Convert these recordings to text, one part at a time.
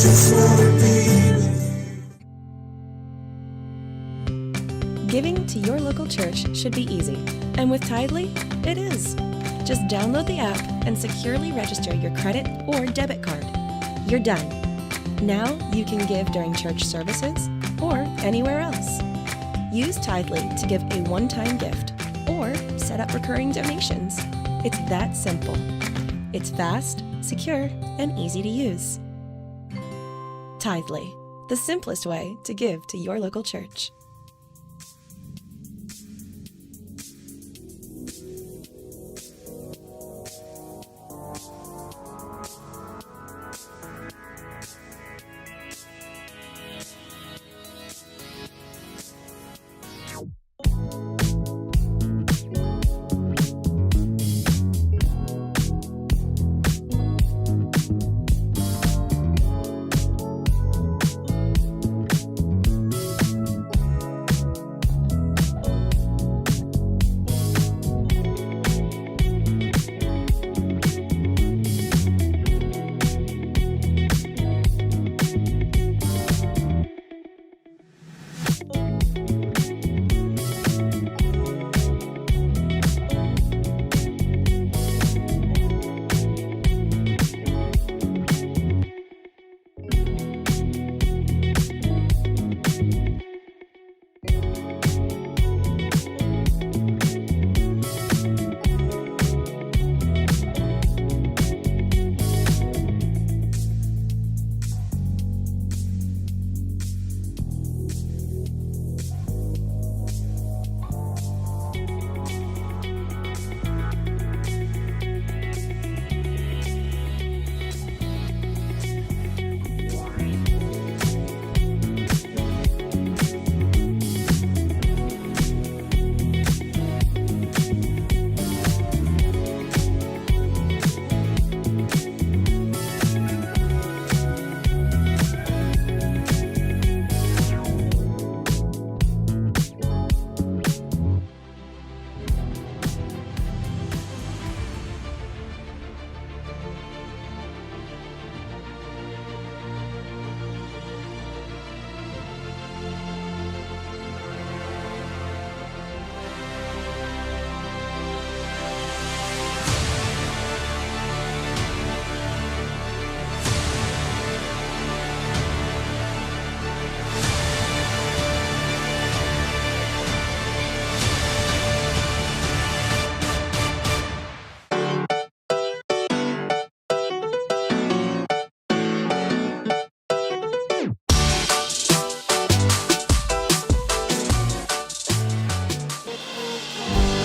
just wanna be with you. Giving to your local church should be easy, and with Tidely, it is. Just download the app and securely register your credit or debit card. You're done. Now you can give during church services or anywhere else. Use Tidely to give a one-time gift or set up recurring donations. It's that simple. It's fast, secure, and easy to use. Tidely, the simplest way to give to your local church.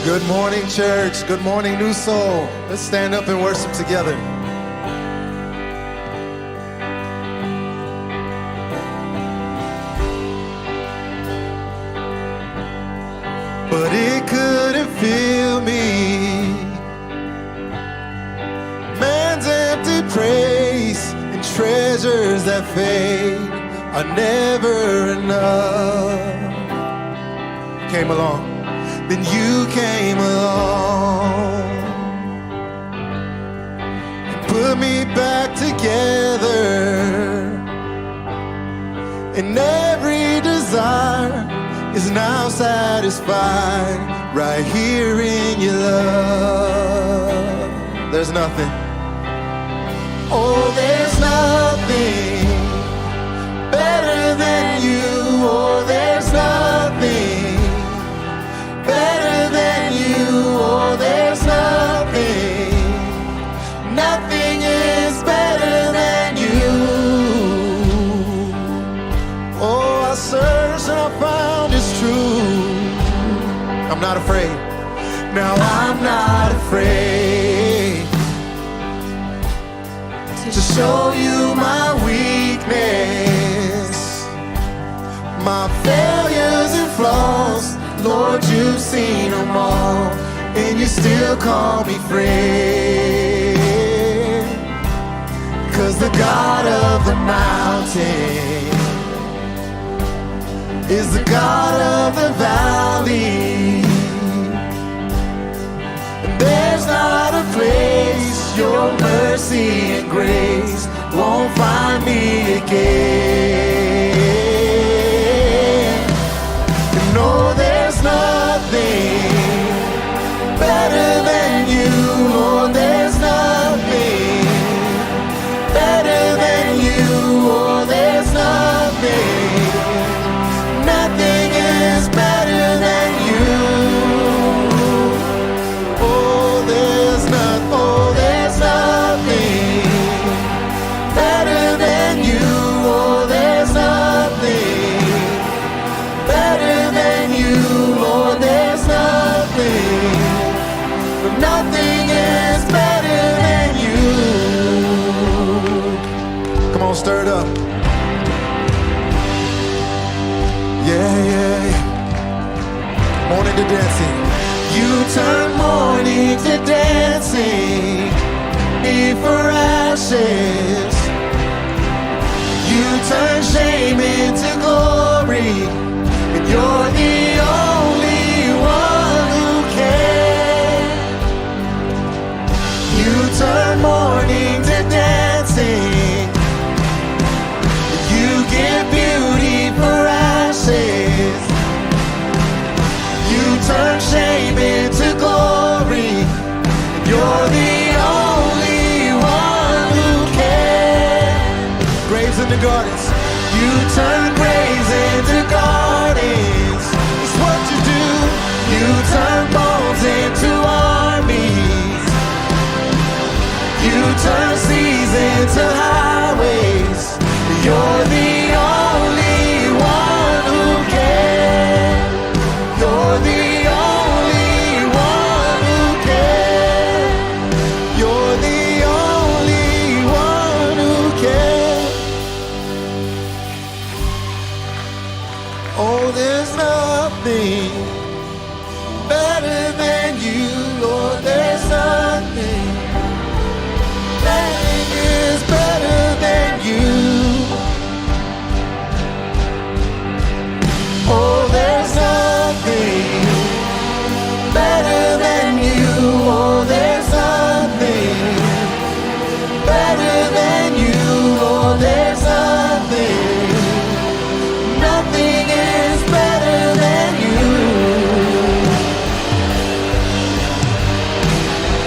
Good morning, church. Good morning, Newsoul. Let's stand up and worship together. But it couldn't fill me. Man's empty praise and treasures that fade are never enough. Came along. Then you came along and put me back together, and every desire is now satisfied right here in your love. There's nothing, oh, there's nothing better than you. Oh, there's nothing better than you. Oh, there's nothing, nothing is better than you. Oh, I searched and I found it's true. I'm not afraid. Now I'm not afraid to show you my weakness, my failures and flaws. Lord, you've seen them all, and you still call me friend. 'Cause the God of the mountain is the God of the valley, and there's not a place your mercy and grace won't find me again. You know there's nothing better than you, Lord, there's nothing better than you, oh, there's nothing, nothing is better than you. Oh, there's nothing better than you, oh, there's nothing better than you, Lord, there's nothing, but nothing is better than you. Come on, stir it up. Yeah, yeah, yeah. Morning to dancing. You turn mourning to dancing, eve for ashes. You turn shame into glory, and you're the only one who can. You turn mourning to dancing, you give beauty for ashes. You turn shame into glory, and you're the only one who can. Graves into gardens, you turn graves into gardens. It's what you do. You turn bones into armies. You turn seas into highways. You're the only one who can. You're the only one who can. You're the only one who can. Oh, there's nothing better than you, Lord. There's nothing. Nothing is better than you. Oh, there's nothing better than you. Oh, there's nothing better than you. Oh, there's nothing. Nothing is better than you.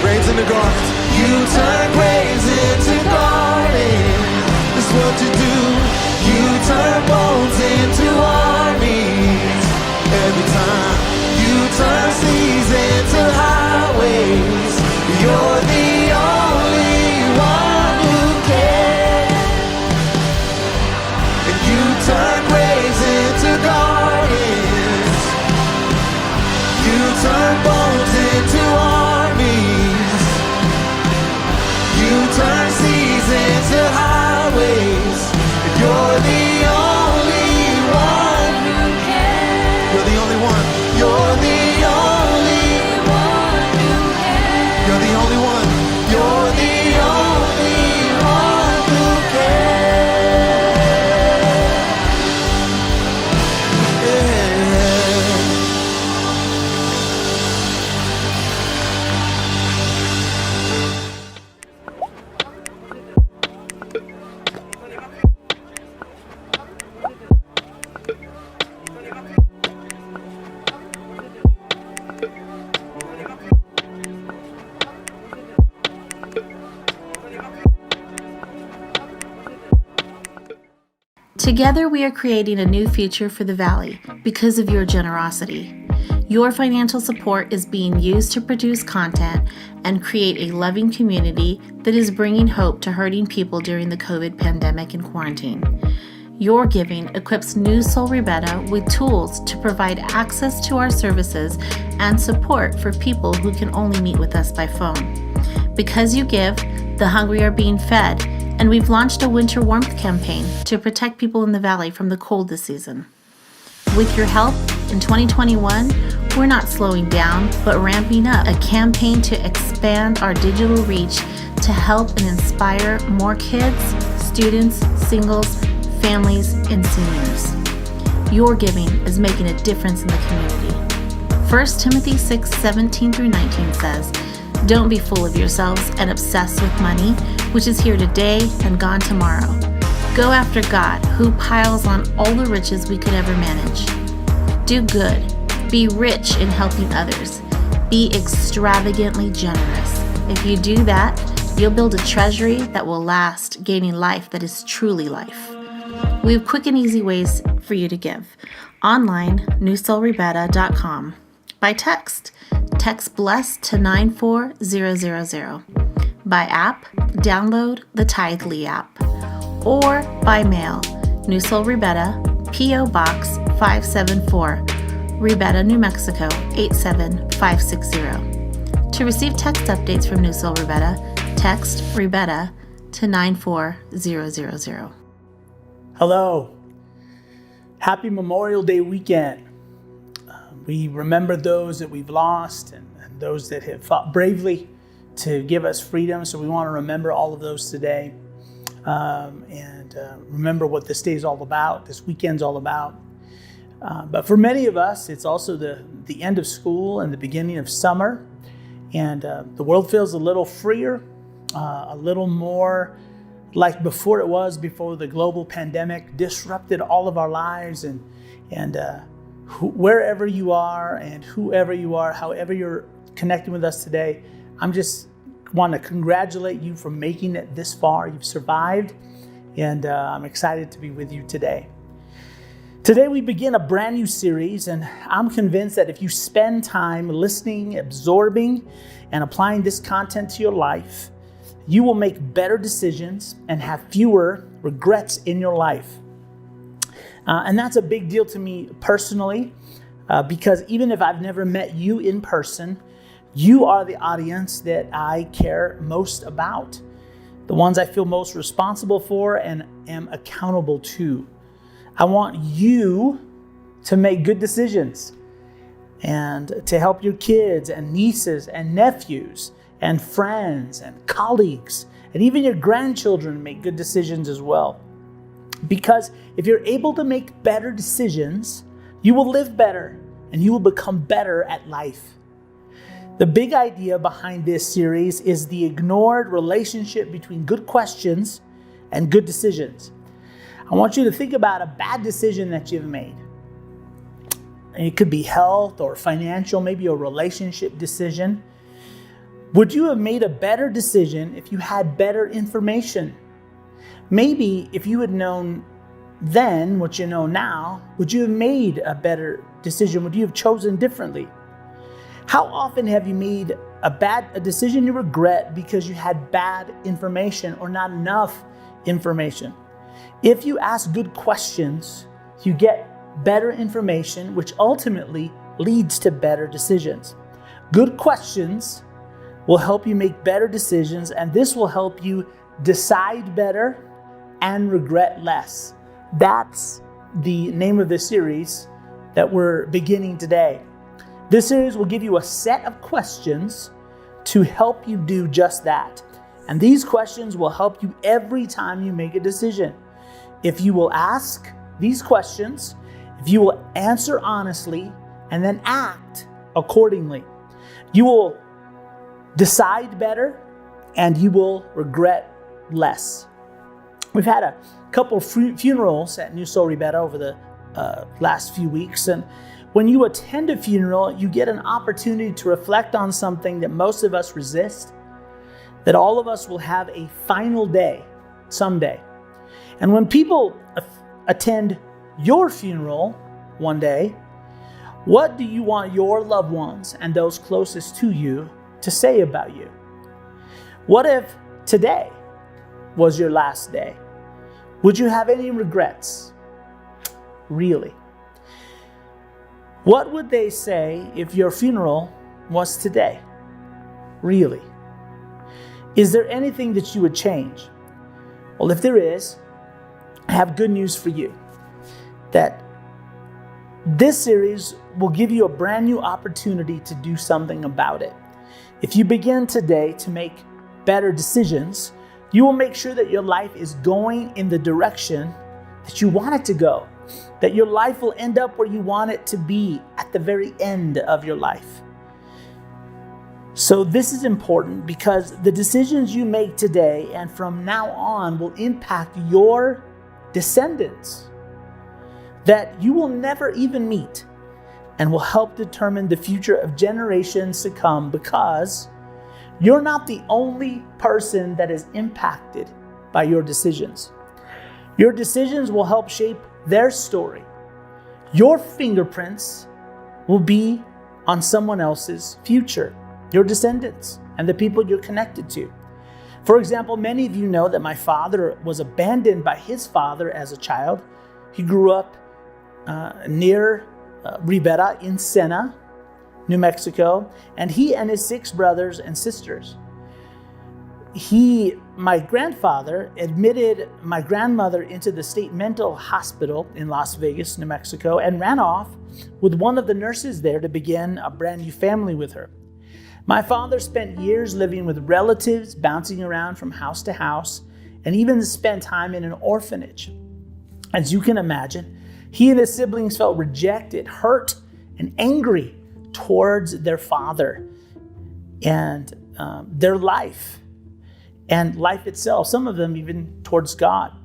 Graves in the gardens. You turn graves into gardens. That's what you do. You turn bones into armies. Every time you turn seas into highways. You're the only one who can. And you turn graves into gardens. You turn bones into armies. You turn seas into highways. And you're the only one who can. You're the only one. You're the only one who can. You're the only one. You're the only one who can. Yeah. Together, we are creating a new future for the Valley because of your generosity. Your financial support is being used to produce content and create a loving community that is bringing hope to hurting people during the COVID pandemic and quarantine. Your giving equips Newsoul Ribera with tools to provide access to our services and support for people who can only meet with us by phone. Because you give, the hungry are being fed, and we've launched a winter warmth campaign to protect people in the Valley from the cold this season. With your help, in 2021, we're not slowing down, but ramping up a campaign to expand our digital reach to help and inspire more kids, students, singles, families, and seniors. Your giving is making a difference in the community. 1 Timothy 6:17-19 says, "Don't be full of yourselves and obsessed with money, which is here today and gone tomorrow. Go after God, who piles on all the riches we could ever manage. Do good. Be rich in helping others. Be extravagantly generous. If you do that, you'll build a treasury that will last, gaining life that is truly life. We have quick and easy ways for you to give. Online, newsoulribera.com. By text BLESS to 94000. By app, download the Tithely app. Or by mail, Newsoul Ribera, P.O. Box 574, Ribera, New Mexico 87560. To receive text updates from Newsoul Ribera, text Ribera to 94000. Hello. Happy Memorial Day weekend. We remember those that we've lost and those that have fought bravely to give us freedom. So we want to remember all of those today. And remember what this day is all about, this weekend's all about. But for many of us, it's also the end of school and the beginning of summer. And the world feels a little freer, a little more like before it was before the global pandemic disrupted all of our lives. And wherever you are and whoever you are, however you're connecting with us today, I'm just want to congratulate you for making it this far. You've survived, and I'm excited to be with you today. Today we begin a brand new series, and I'm convinced that if you spend time listening, absorbing, and applying this content to your life, you will make better decisions and have fewer regrets in your life. And that's a big deal to me personally, because even if I've never met you in person, you are the audience that I care most about, the ones I feel most responsible for and am accountable to. I want you to make good decisions and to help your kids and nieces and nephews and friends and colleagues and even your grandchildren make good decisions as well. Because if you're able to make better decisions, you will live better and you will become better at life. The big idea behind this series is the ignored relationship between good questions and good decisions. I want you to think about a bad decision that you've made. And it could be health or financial, maybe a relationship decision. Would you have made a better decision if you had better information? Maybe if you had known then what you know now, would you have made a better decision? Would you have chosen differently? How often have you made a decision you regret because you had bad information or not enough information? If you ask good questions, you get better information, which ultimately leads to better decisions. Good questions will help you make better decisions, and this will help you decide better and regret less. That's the name of the series that we're beginning today. This series will give you a set of questions to help you do just that. And these questions will help you every time you make a decision. If you will ask these questions, if you will answer honestly, and then act accordingly, you will decide better and you will regret less. We've had a couple funerals at Newsoul Ribera over the last few weeks, and when you attend a funeral, you get an opportunity to reflect on something that most of us resist, that all of us will have a final day someday. And when people attend your funeral one day, what do you want your loved ones and those closest to you to say about you? What if today was your last day? Would you have any regrets? Really? What would they say if your funeral was today? Really? Is there anything that you would change? Well, if there is, I have good news for you. That this series will give you a brand new opportunity to do something about it. If you begin today to make better decisions, you will make sure that your life is going in the direction that you want it to go. That your life will end up where you want it to be at the very end of your life. So this is important because the decisions you make today and from now on will impact your descendants that you will never even meet and will help determine the future of generations to come, because you're not the only person that is impacted by your decisions. Your decisions will help shape their story. Your fingerprints will be on someone else's future, your descendants and the people you're connected to. For example, many of you know that my father was abandoned by his father as a child. He grew up near Ribera in Sena, New Mexico, and he and his 6 brothers and sisters. My grandfather admitted my grandmother into the state mental hospital in Las Vegas, New Mexico, and ran off with one of the nurses there to begin a brand new family with her. My father spent years living with relatives, bouncing around from house to house, and even spent time in an orphanage. As you can imagine, he and his siblings felt rejected, hurt, and angry towards their father and their life and life itself, some of them even towards God.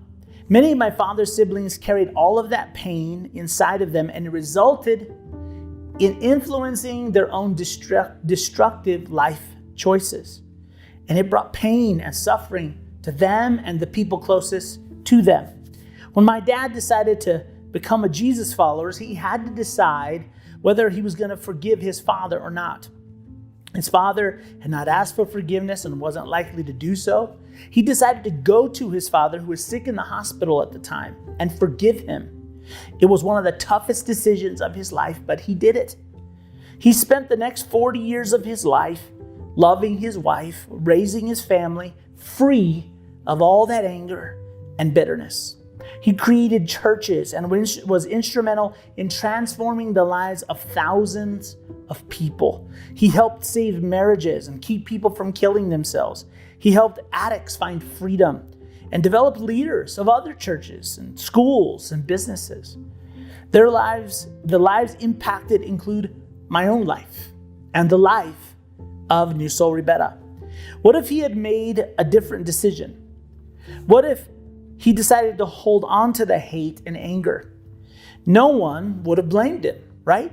Many of my father's siblings carried all of that pain inside of them, and it resulted in influencing their own destructive life choices. And it brought pain and suffering to them and the people closest to them. When my dad decided to become a Jesus follower, he had to decide whether he was going to forgive his father or not. His father had not asked for forgiveness and wasn't likely to do so. He decided to go to his father, who was sick in the hospital at the time, and forgive him. It was one of the toughest decisions of his life, but he did it. He spent the next 40 years of his life loving his wife, raising his family, free of all that anger and bitterness. He created churches and was instrumental in transforming the lives of thousands of people. He helped save marriages and keep people from killing themselves. He helped addicts find freedom and developed leaders of other churches and schools and businesses. The lives impacted include my own life and the life of Newsoul Ribera. What if he had made a different decision? What if he decided to hold on to the hate and anger? No one would have blamed him, right?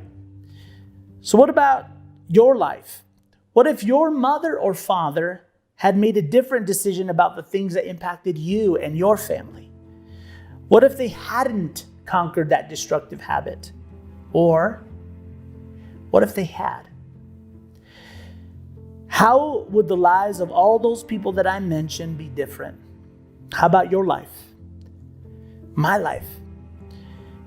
So what about your life? What if your mother or father had made a different decision about the things that impacted you and your family? What if they hadn't conquered that destructive habit? Or what if they had? How would the lives of all those people that I mentioned be different? How about your life? My life?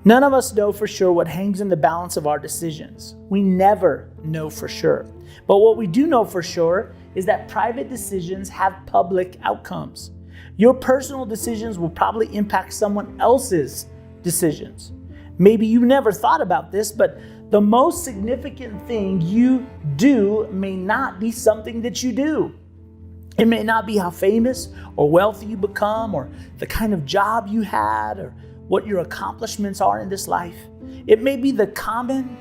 None of us know for sure what hangs in the balance of our decisions. We never know for sure. But what we do know for sure is that private decisions have public outcomes. Your personal decisions will probably impact someone else's decisions. Maybe you never thought about this, but the most significant thing you do may not be something that you do. It may not be how famous or wealthy you become, or the kind of job you had, or what your accomplishments are in this life. It may be the common,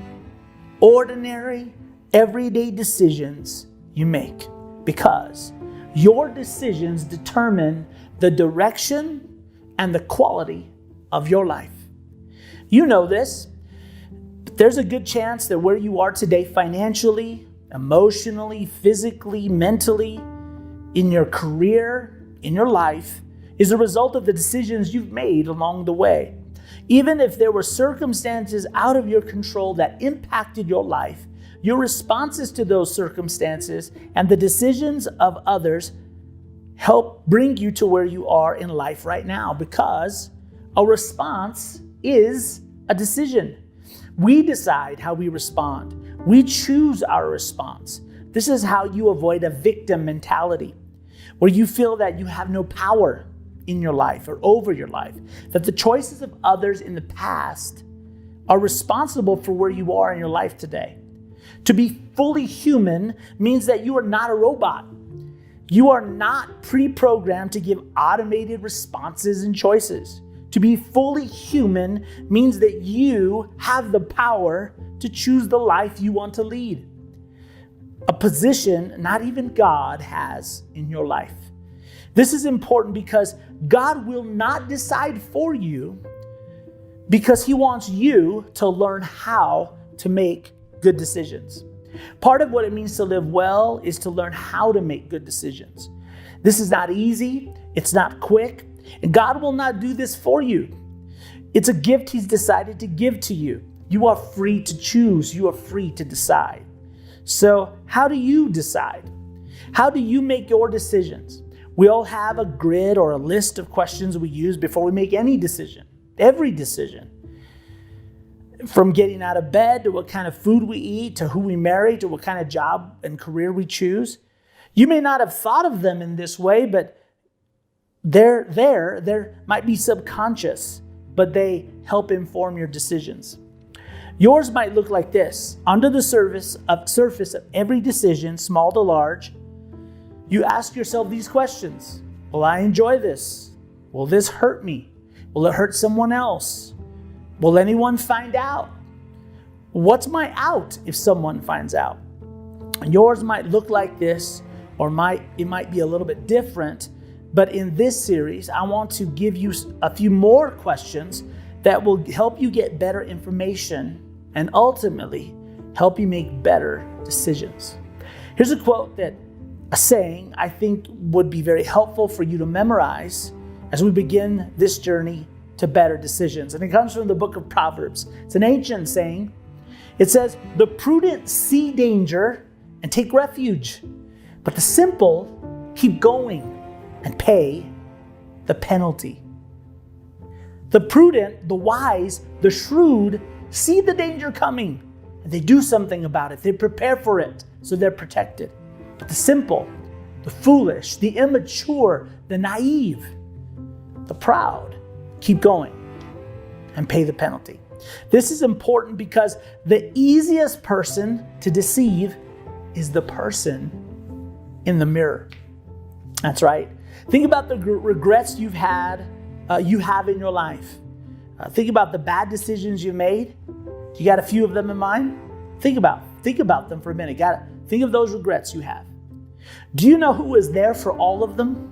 ordinary, everyday decisions you make, because your decisions determine the direction and the quality of your life. You know this, but there's a good chance that where you are today financially, emotionally, physically, mentally, in your career, in your life, is a result of the decisions you've made along the way. Even if there were circumstances out of your control that impacted your life, your responses to those circumstances and the decisions of others help bring you to where you are in life right now, because a response is a decision. We decide how we respond. We choose our response. This is how you avoid a victim mentality, where you feel that you have no power in your life or over your life, that the choices of others in the past are responsible for where you are in your life today. To be fully human means that you are not a robot. You are not pre-programmed to give automated responses and choices. To be fully human means that you have the power to choose the life you want to lead. A position not even God has in your life. This is important because God will not decide for you, because He wants you to learn how to make good decisions. Part of what it means to live well is to learn how to make good decisions. This is not easy. It's not quick. And God will not do this for you. It's a gift He's decided to give to you. You are free to choose. You are free to decide. So how do you decide? How do you make your decisions? We all have a grid or a list of questions we use before we make any decision. Every decision. From getting out of bed, to what kind of food we eat, to who we marry, to what kind of job and career we choose. You may not have thought of them in this way, but they're might be subconscious, but they help inform your decisions. Yours might look like this. Under the surface of every decision, small to large, you ask yourself these questions. Will I enjoy this? Will this hurt me? Will it hurt someone else? Will anyone find out? What's my out if someone finds out? Yours might look like this, or it might be a little bit different. But in this series, I want to give you a few more questions that will help you get better information and ultimately help you make better decisions. Here's a saying I think would be very helpful for you to memorize as we begin this journey to better decisions. And it comes from the book of Proverbs. It's an ancient saying. It says, "The prudent see danger and take refuge, but the simple keep going and pay the penalty." The prudent, the wise, the shrewd see the danger coming and they do something about it. They prepare for it so they're protected. But the simple, the foolish, the immature, the naive, the proud keep going and pay the penalty. This is important because the easiest person to deceive is the person in the mirror. That's right. Think about the regrets you have in your life. Think about the bad decisions you made. You got a few of them in mind? Think about them for a minute. Think of those regrets you have. Do you know who was there for all of them?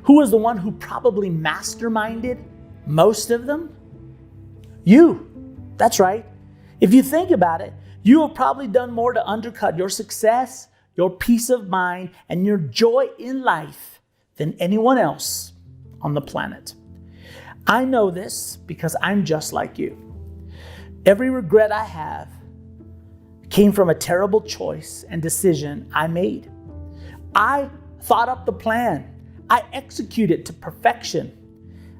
Who was the one who probably masterminded most of them? You. That's right. If you think about it, you have probably done more to undercut your success, your peace of mind, and your joy in life than anyone else on the planet. I know this because I'm just like you. Every regret I have came from a terrible choice and decision I made. I thought up the plan. I executed it to perfection.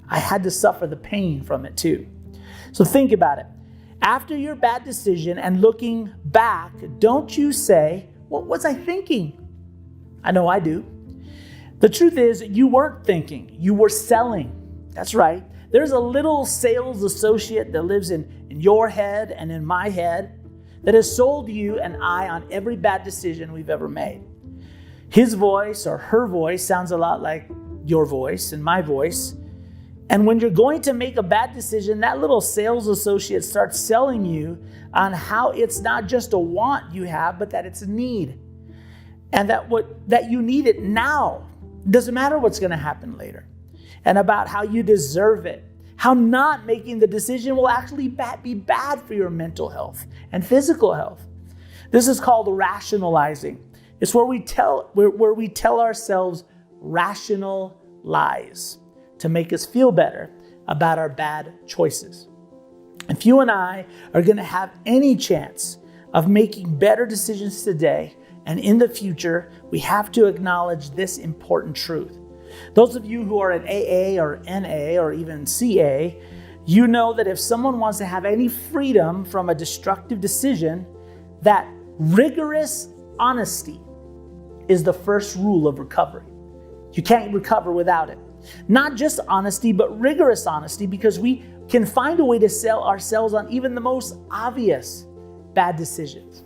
I had to suffer the pain from it too. So think about it. After your bad decision and looking back, don't you say, "What was I thinking?" I know I do. The truth is, you weren't thinking, you were selling. That's right. There's a little sales associate that lives in your head and in my head that has sold you and I on every bad decision we've ever made. His voice or her voice sounds a lot like your voice and my voice. And when you're going to make a bad decision, that little sales associate starts selling you on how it's not just a want you have, but that it's a need. And that you need it now. It doesn't matter what's going to happen later. And about how you deserve it. How not making the decision will actually be bad for your mental health and physical health. This is called rationalizing. It's where we tell ourselves rational lies to make us feel better about our bad choices. If you and I are going to have any chance of making better decisions today and in the future, we have to acknowledge this important truth. Those of you who are in AA or NA or even CA, you know that if someone wants to have any freedom from a destructive decision, that rigorous honesty is the first rule of recovery. You can't recover without it. Not just honesty, but rigorous honesty, because we can find a way to sell ourselves on even the most obvious bad decisions.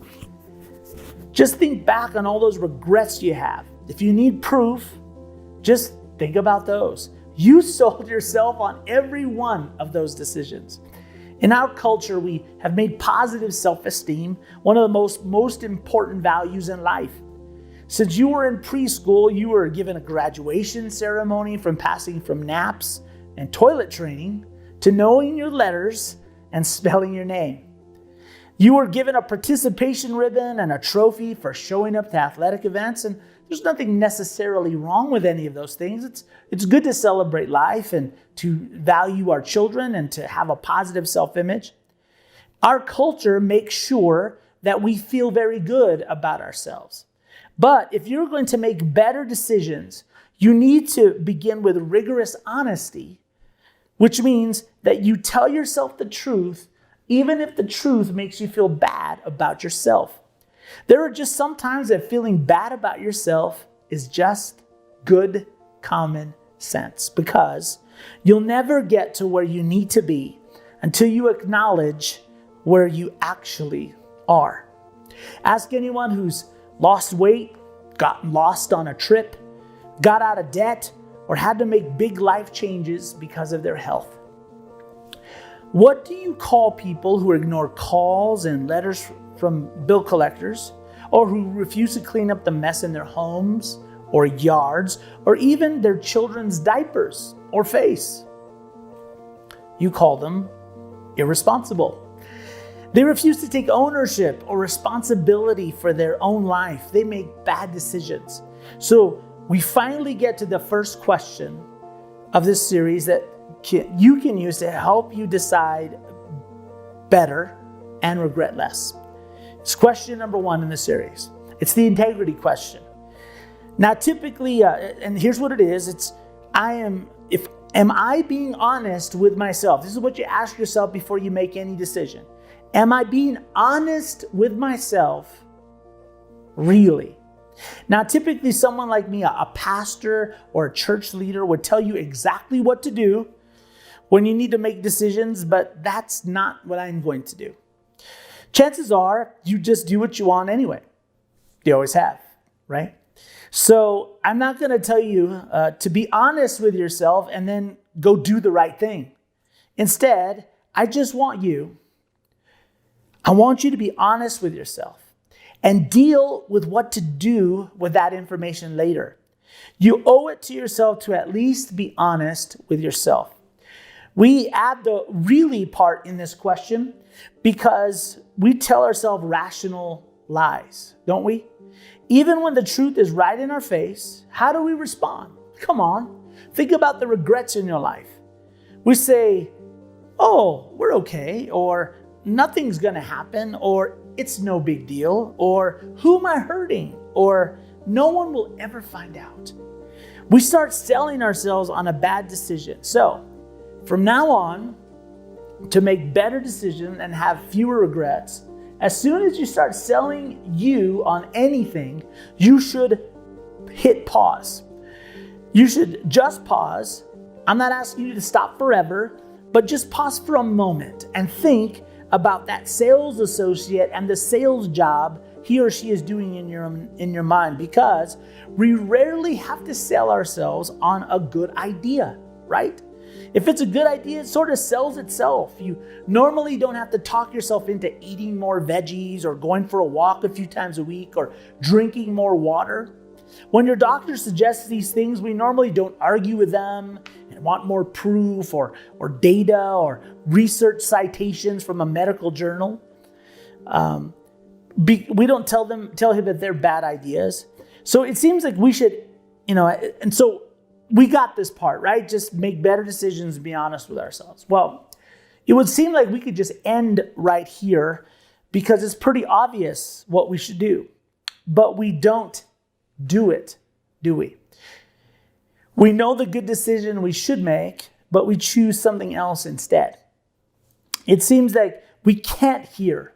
Just think back on all those regrets you have. If you need proof, just think about those. You sold yourself on every one of those decisions. In our culture, we have made positive self-esteem one of the most important values in life. Since you were in preschool, you were given a graduation ceremony from passing from naps and toilet training to knowing your letters and spelling your name. You were given a participation ribbon and a trophy for showing up to athletic events, and there's nothing necessarily wrong with any of those things. It's good to celebrate life and to value our children and to have a positive self-image. Our culture makes sure that we feel very good about ourselves. But if you're going to make better decisions, you need to begin with rigorous honesty, which means that you tell yourself the truth, even if the truth makes you feel bad about yourself. There are just some times that feeling bad about yourself is just good common sense, because you'll never get to where you need to be until you acknowledge where you actually are. Ask anyone who's lost weight, gotten lost on a trip, got out of debt, or had to make big life changes because of their health. What do you call people who ignore calls and letters from bill collectors, or who refuse to clean up the mess in their homes or yards, or even their children's diapers or face? You call them irresponsible. They refuse to take ownership or responsibility for their own life. They make bad decisions. So we finally get to the first question of this series that you can use to help you decide better and regret less. It's question number 1 in the series. It's the integrity question. Now, typically, and here's what it is. Am I being honest with myself? This is what you ask yourself before you make any decision. Am I being honest with myself? Really? Now, typically someone like me, a pastor or a church leader, would tell you exactly what to do when you need to make decisions, but that's not what I'm going to do. Chances are you just do what you want anyway. You always have, right? So I'm not going to tell you to be honest with yourself and then go do the right thing. Instead, I want you to be honest with yourself and deal with what to do with that information later. You owe it to yourself to at least be honest with yourself. We add the really part in this question because we tell ourselves rational lies, don't we? Even when the truth is right in our face, how do we respond? Come on, think about the regrets in your life. We say, oh, we're okay, or nothing's going to happen, or it's no big deal, or who am I hurting, or no one will ever find out. We start selling ourselves on a bad decision. So from now on, to make better decisions and have fewer regrets, as soon as you start selling you on anything, you should hit pause. You should just pause. I'm not asking you to stop forever, but just pause for a moment and think about that sales associate and the sales job he or she is doing in your mind, because we rarely have to sell ourselves on a good idea, right? If it's a good idea, it sort of sells itself. You normally don't have to talk yourself into eating more veggies or going for a walk a few times a week or drinking more water. When your doctor suggests these things, we normally don't argue with them and want more proof or data or research citations from a medical journal. We don't tell him that they're bad ideas. So it seems like we should, and so we got this part, right? Just make better decisions and be honest with ourselves. Well, it would seem like we could just end right here because it's pretty obvious what we should do. But we don't do it, do we? We know the good decision we should make, but we choose something else instead. It seems like we can't hear,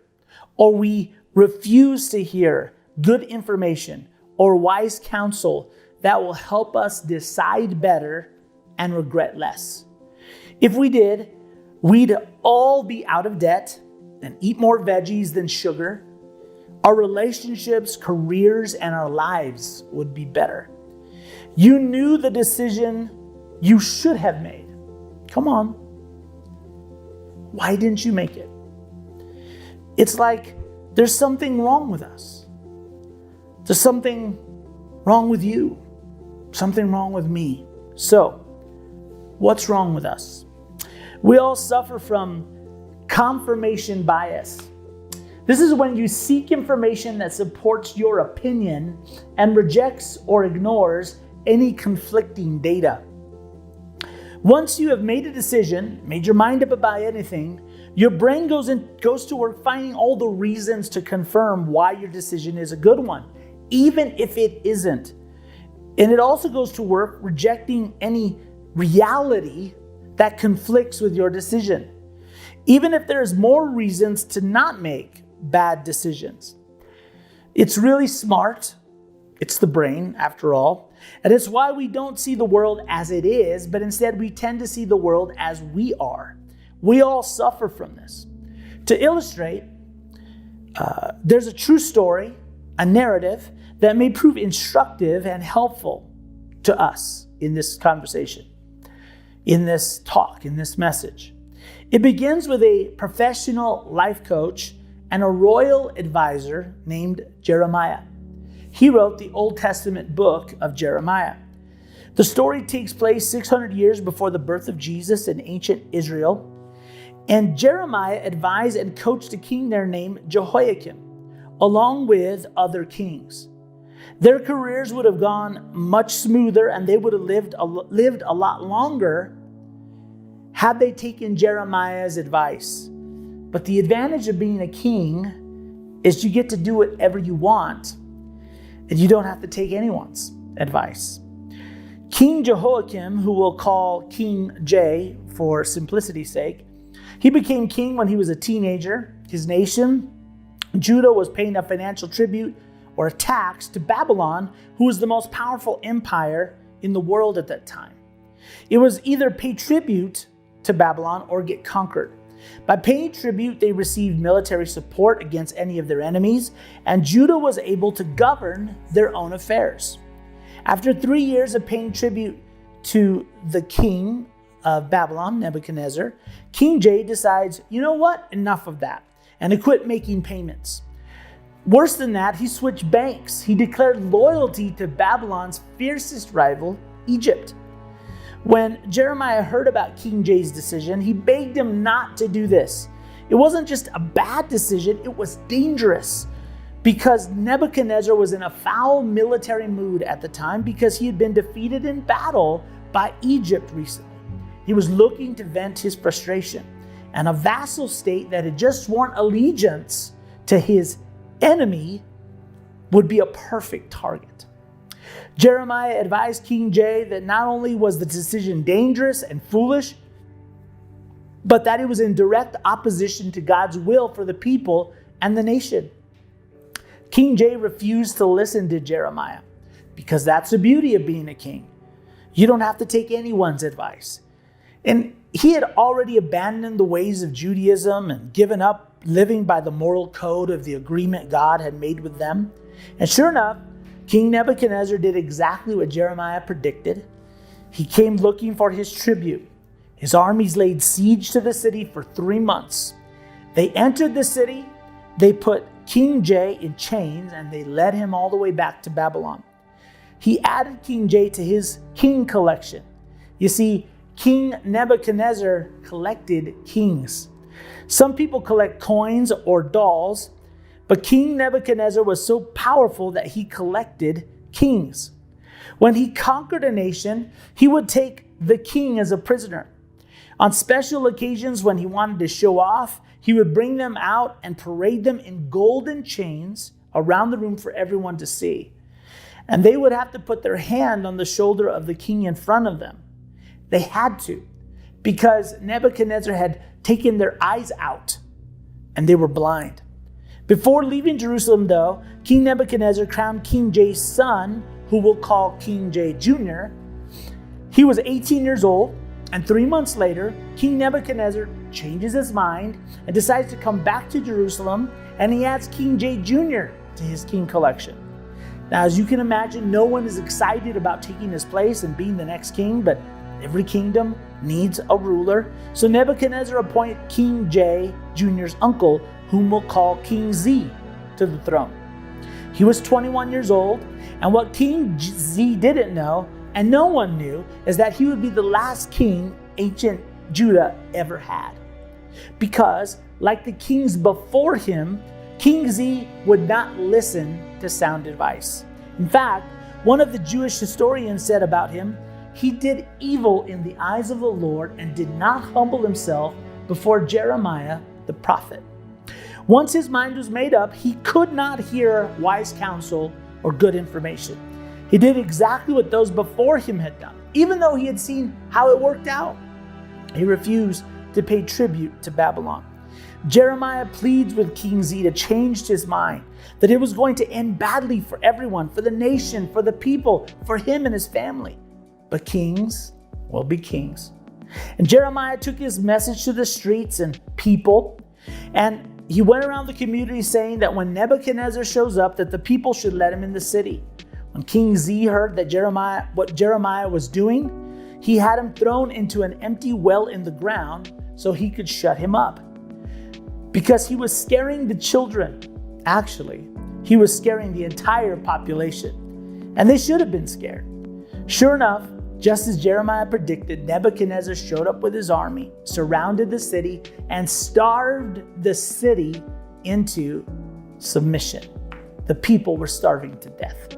or we refuse to hear good information or wise counsel that will help us decide better and regret less. If we did, we'd all be out of debt and eat more veggies than sugar. Our relationships, careers, and our lives would be better. You knew the decision you should have made. Come on. Why didn't you make it? It's like there's something wrong with us. There's something wrong with you, something wrong with me. So, what's wrong with us? We all suffer from confirmation bias. This is when you seek information that supports your opinion and rejects or ignores any conflicting data. Once you have made a decision, made your mind up about anything, your brain goes to work finding all the reasons to confirm why your decision is a good one, even if it isn't. And it also goes to work rejecting any reality that conflicts with your decision, even if there's more reasons to not make bad decisions. It's really smart. It's the brain, after all. And it's why we don't see the world as it is, but instead we tend to see the world as we are. We all suffer from this. To illustrate, there's a true story, a narrative that may prove instructive and helpful to us in this conversation, in this talk, in this message. It begins with a professional life coach and a royal advisor named Jeremiah. He wrote the Old Testament book of Jeremiah. The story takes place 600 years before the birth of Jesus in ancient Israel. And Jeremiah advised and coached a king there named Jehoiakim, along with other kings. Their careers would have gone much smoother and they would have lived a lot longer had they taken Jeremiah's advice. But the advantage of being a king is you get to do whatever you want and you don't have to take anyone's advice. King Jehoiakim, who we'll call King J for simplicity's sake, he became king when he was a teenager. His nation, Judah, was paying a financial tribute or a tax to Babylon, who was the most powerful empire in the world at that time. It was either pay tribute to Babylon or get conquered. By paying tribute, they received military support against any of their enemies, and Judah was able to govern their own affairs. After 3 years of paying tribute to the king of Babylon, Nebuchadnezzar, King J decides, you know what, enough of that, and he quit making payments. Worse than that, he switched banks. He declared loyalty to Babylon's fiercest rival, Egypt. When Jeremiah heard about King J's decision, he begged him not to do this. It wasn't just a bad decision, it was dangerous, because Nebuchadnezzar was in a foul military mood at the time because he had been defeated in battle by Egypt recently. He was looking to vent his frustration, and a vassal state that had just sworn allegiance to his enemy would be a perfect target. Jeremiah advised King J that not only was the decision dangerous and foolish, but that it was in direct opposition to God's will for the people and the nation. King J refused to listen to Jeremiah because that's the beauty of being a king. You don't have to take anyone's advice. And he had already abandoned the ways of Judaism and given up living by the moral code of the agreement God had made with them. And sure enough, King Nebuchadnezzar did exactly what Jeremiah predicted. He came looking for his tribute. His armies laid siege to the city for 3 months. They entered the city, they put King J in chains, and they led him all the way back to Babylon. He added King J to his king collection. You see, King Nebuchadnezzar collected kings. Some people collect coins or dolls, but King Nebuchadnezzar was so powerful that he collected kings. When he conquered a nation, he would take the king as a prisoner. On special occasions when he wanted to show off, he would bring them out and parade them in golden chains around the room for everyone to see. And they would have to put their hand on the shoulder of the king in front of them. They had to, because Nebuchadnezzar had taken their eyes out and they were blind. Before leaving Jerusalem, though, King Nebuchadnezzar crowned King J's son, who we'll call King J Jr. He was 18 years old, and 3 months later, King Nebuchadnezzar changes his mind and decides to come back to Jerusalem, and he adds King J Jr. to his king collection. Now, as you can imagine, no one is excited about taking his place and being the next king, but every kingdom needs a ruler. So Nebuchadnezzar appointed King J Jr.'s uncle, whom we'll call King Z, to the throne. He was 21 years old, And what King Z didn't know, and no one knew, is that he would be the last king ancient Judah ever had. Because, like the kings before him, King Z would not listen to sound advice. In fact, one of the Jewish historians said about him, he did evil in the eyes of the Lord and did not humble himself before Jeremiah the prophet. Once his mind was made up, he could not hear wise counsel or good information. He did exactly what those before him had done, even though he had seen how it worked out. He refused to pay tribute to Babylon. Jeremiah pleads with King Z to change his mind, that it was going to end badly for everyone, for the nation, for the people, for him and his family. But kings will be kings. And Jeremiah took his message to the streets and people, and he went around the community saying that when Nebuchadnezzar shows up, that the people should let him in the city. When King Z heard that what Jeremiah was doing, he had him thrown into an empty well in the ground so he could shut him up. Because he was scaring the children. Actually, he was scaring the entire population. And they should have been scared. Sure enough, just as Jeremiah predicted, Nebuchadnezzar showed up with his army, surrounded the city, and starved the city into submission. The people were starving to death.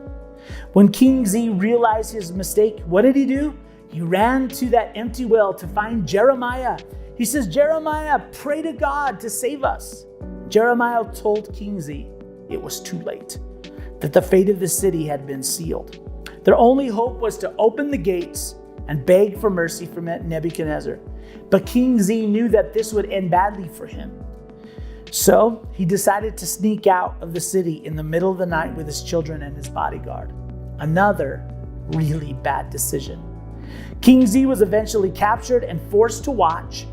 When King Z realized his mistake, what did he do? He ran to that empty well to find Jeremiah. He says, Jeremiah, pray to God to save us. Jeremiah told King Z it was too late, that the fate of the city had been sealed. Their only hope was to open the gates and beg for mercy from Nebuchadnezzar. But King Z knew that this would end badly for him. So he decided to sneak out of the city in the middle of the night with his children and his bodyguard. Another really bad decision. King Z was eventually captured and forced to watch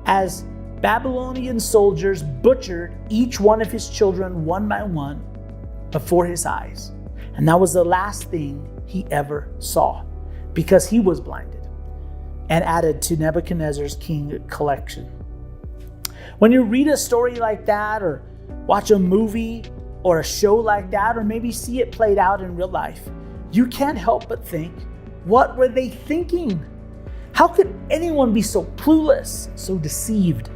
as Babylonian soldiers butchered each one of his children one by one before his eyes. And that was the last thing he ever saw, because he was blinded and added to Nebuchadnezzar's king collection. When you read a story like that, or watch a movie or a show like that, or maybe see it played out in real life, you can't help but think, what were they thinking? How could anyone be so clueless, so deceived?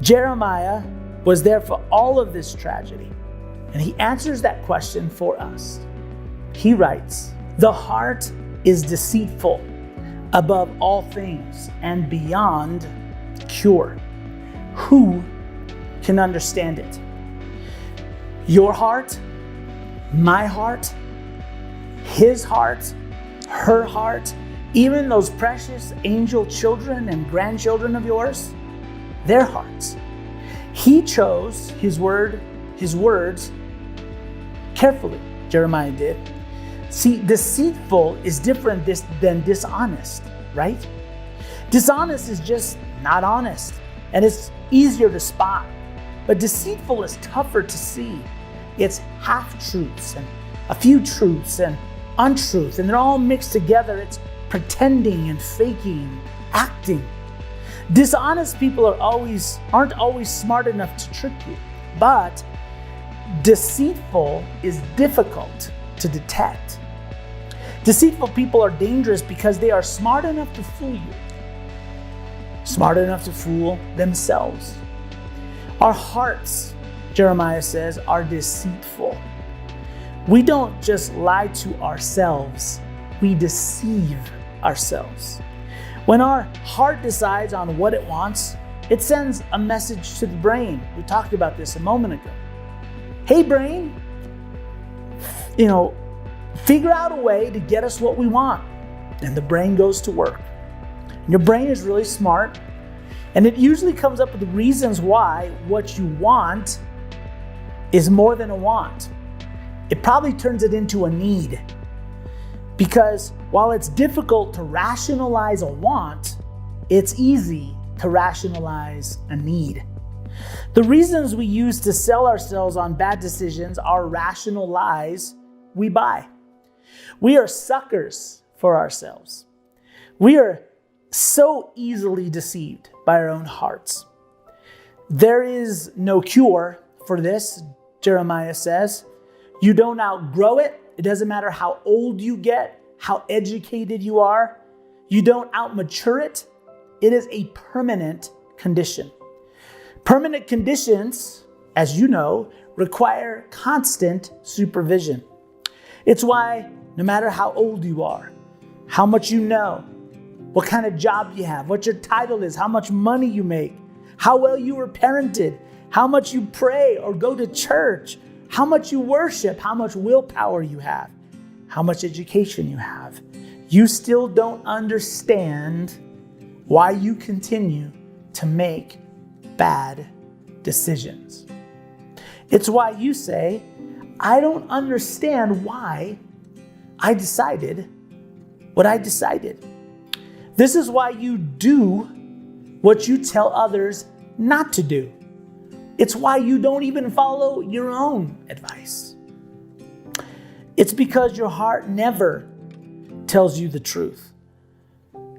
Jeremiah was there for all of this tragedy, and he answers that question for us. He writes, the heart is deceitful above all things and beyond cure. Who can understand it? Your heart, my heart, his heart, her heart, even those precious angel children and grandchildren of yours, their hearts. He chose his words carefully, Jeremiah did. See, deceitful is different than dishonest, right? Dishonest is just not honest, and it's easier to spot. But deceitful is tougher to see. It's half-truths and a few truths and untruth, and they're all mixed together. It's pretending and faking, acting. Dishonest people aren't always smart enough to trick you, but deceitful is difficult to detect. Deceitful people are dangerous because they are smart enough to fool you, smart enough to fool themselves. Our hearts, Jeremiah says, are deceitful. We don't just lie to ourselves, we deceive ourselves. When our heart decides on what it wants, it sends a message to the brain. We talked about this a moment ago. Hey brain, figure out a way to get us what we want. And the brain goes to work. And your brain is really smart, and it usually comes up with reasons why what you want is more than a want. It probably turns it into a need. Because while it's difficult to rationalize a want, it's easy to rationalize a need. The reasons we use to sell ourselves on bad decisions are rational lies we buy. We are suckers for ourselves. We are so easily deceived by our own hearts. There is no cure for this, Jeremiah says. You don't outgrow it it doesn't matter how old you get, how educated you are, you don't outmature it. It is a permanent condition. Permanent conditions, as you know, require constant supervision. It's why no matter how old you are, how much you know, what kind of job you have, what your title is, how much money you make, how well you were parented, how much you pray or go to church, how much you worship, how much willpower you have, how much education you have, you still don't understand why you continue to make bad decisions. It's why you say, I don't understand why I decided what I decided. This is why you do what you tell others not to do. It's why you don't even follow your own advice. It's because your heart never tells you the truth.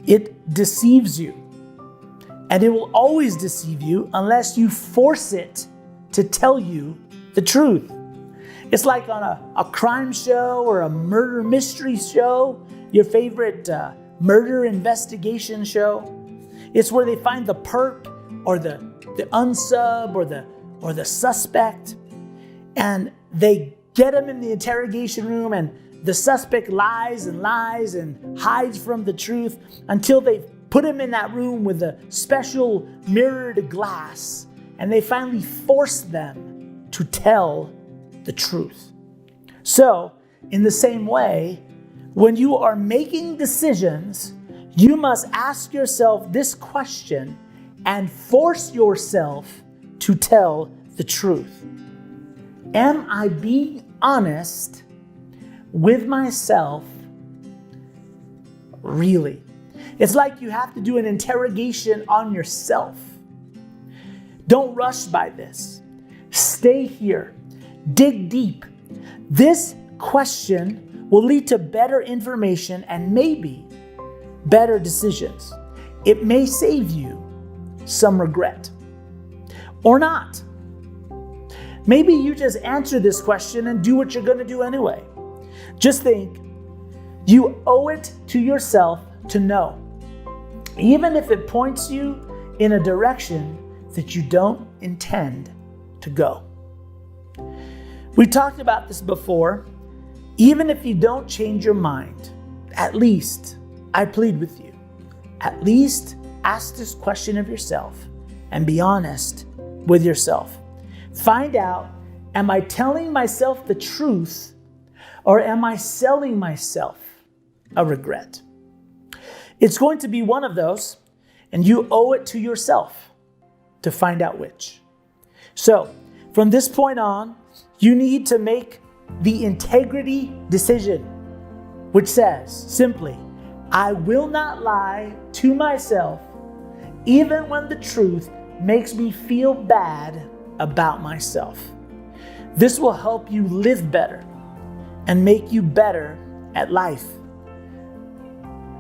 It deceives you. And it will always deceive you unless you force it to tell you the truth. It's like on a crime show or a murder mystery show, your favorite murder investigation show. It's where they find the perp or the unsub or the suspect, and they get him in the interrogation room, and the suspect lies and lies and hides from the truth until they put him in that room with a special mirrored glass, and they finally force them to tell the truth. So, in the same way, when you are making decisions, you must ask yourself this question and force yourself to tell the truth. Am I being honest with myself? Really? It's like you have to do an interrogation on yourself. Don't rush by this. Stay here. Dig deep. This question will lead to better information and maybe better decisions. It may save you some regret or not. Maybe you just answer this question and do what you're going to do anyway. Just think, you owe it to yourself to know, even if it points you in a direction that you don't intend to go. We talked about this before. Even if you don't change your mind, at least, I plead with you, at least ask this question of yourself and be honest with yourself. Find out, am I telling myself the truth or am I selling myself a regret? It's going to be one of those, and you owe it to yourself to find out which. So, from this point on, you need to make the integrity decision, which says simply, I will not lie to myself, even when the truth makes me feel bad about myself. This will help you live better and make you better at life.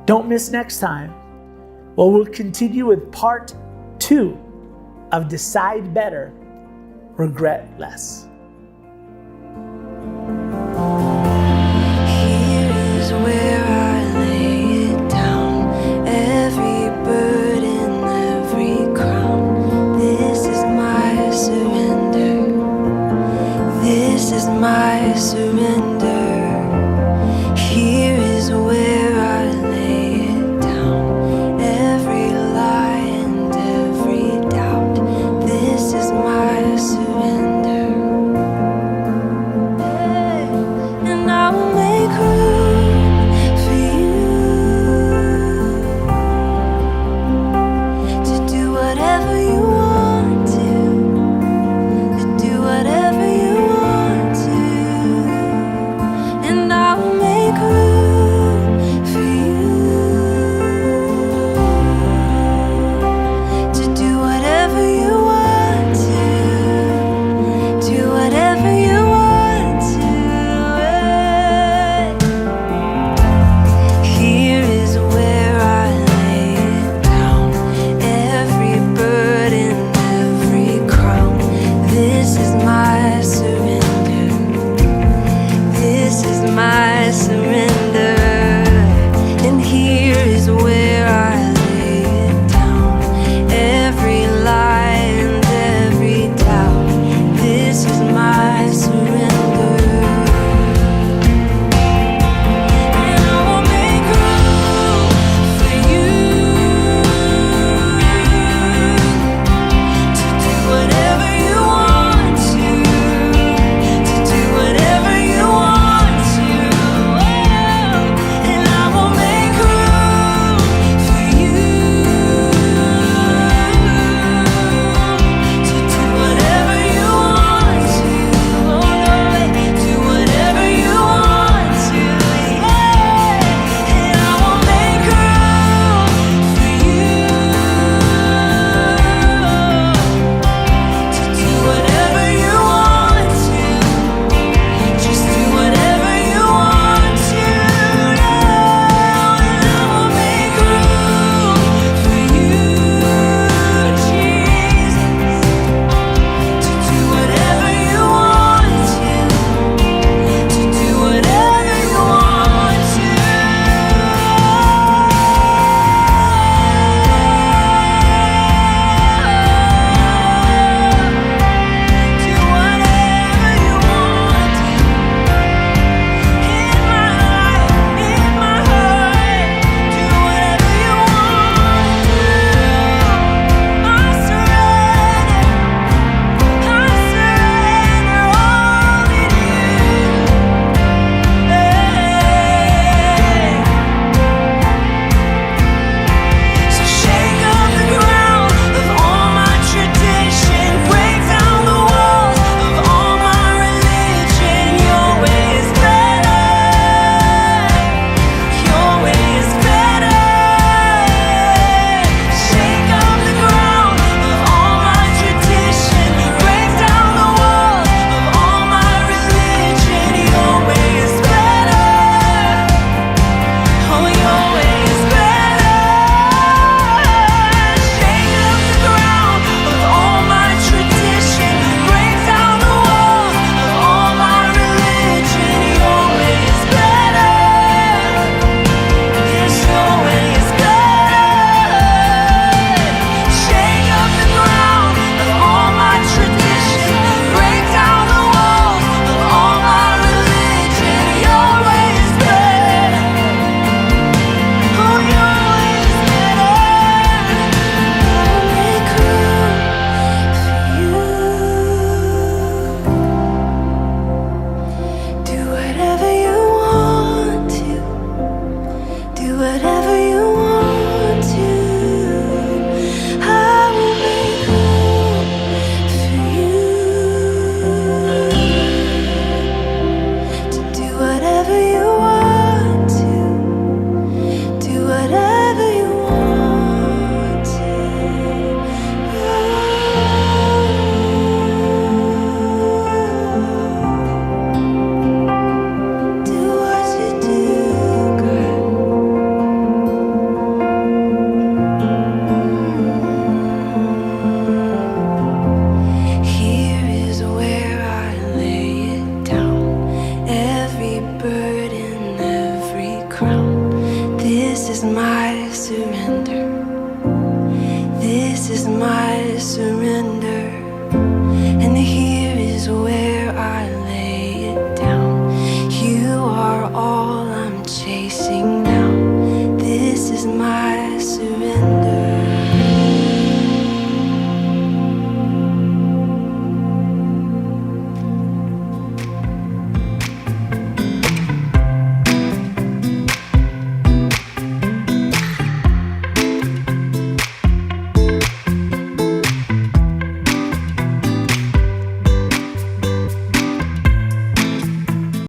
Don't miss next time, where we'll continue with part 2 of Decide Better, Regret Less.